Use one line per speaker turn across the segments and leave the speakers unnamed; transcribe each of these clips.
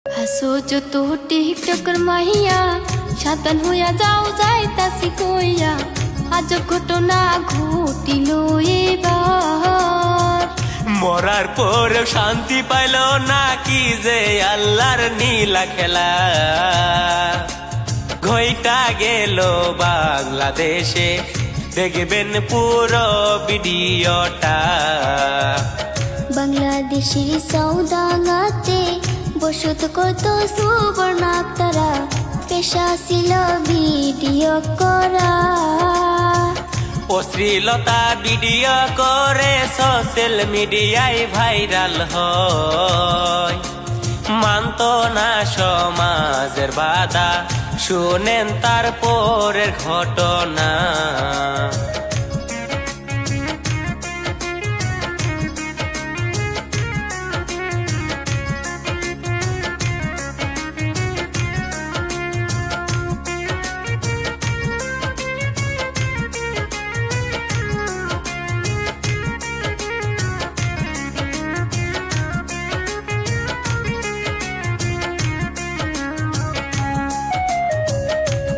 হাসো যত টিকটকের মাহিয়া সাতান হইয়া যাও যাইতাছি কইয়া আজব ঘটনা ঘটিল এবার।
মরার পরেও শান্তি পাইল না কি যে আল্লাহর নীলা খেলা। ঘইটা গেল বাংলাদেশে, দেখবেন পুরো ভিডিওটা।
বাংলাদেশের সৌদাঙ্গাতে বসত করত সুবর্ণ আক্তারা, পেশা ছিল ভিডিও করা।
অশ্লীলতা ভিডিও করে সোশ্যাল মিডিয়ায় ভাইরাল হয়। মানত না সমাজের বাধা, শুনেন তারপরের ঘটনা।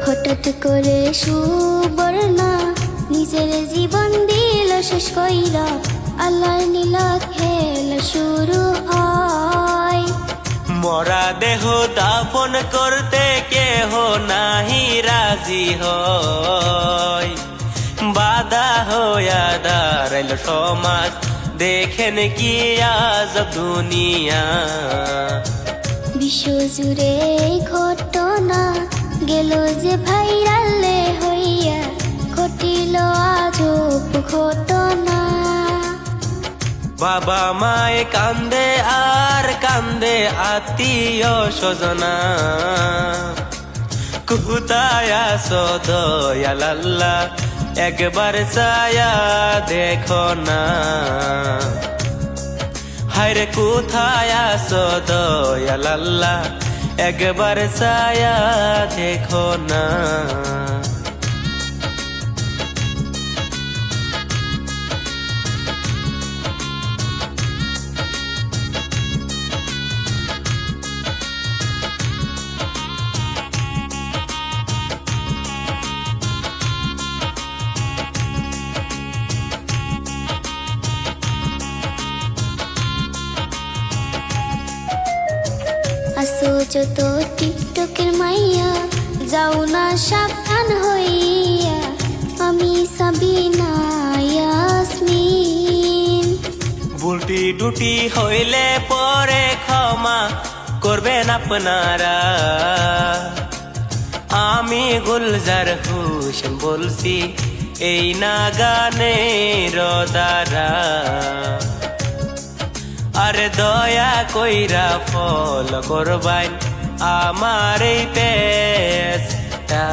হঠাৎ করে সুবর্ণা নিজের জীবন দিল শেষ কইরা, আল্লাহর নীলা খেলা শুরু হয়।
মরা দেহ দাফন করতে কেহ নাহি রাজি হয়। বাধা হইয়া দাঁড়াইল সমাজ, দেখেন কি আজব দুনিয়া।
বিশ্বজুড়ে ঘটনা গেল যে ভাইরালে হইয়া, ঘটিল আজব ঘটনা।
বাবা মায়ে কান্দে আর কান্দে আত্মীয় স্বজনা। কোথায় আছো দয়াল আল্লাহ, একবার ছায়া দেখো না। হায়রে কোথায় আছো দয়াল আল্লাহ, একবার ছায়া দেখো না।
আসো যত টিকটকের মাইয়া, যাও না সাবধান হইয়া। আমি সাবিনা ইয়াসমিন।
ভুলটি ডুটি হইলে পরে ক্ষমা করবেন আপনারা। আমি গুলজার হোসেন বলছি এই না গানের দ্বারা। আরে দয়া কইরা ফল করবাইন আমার এই পেজটা।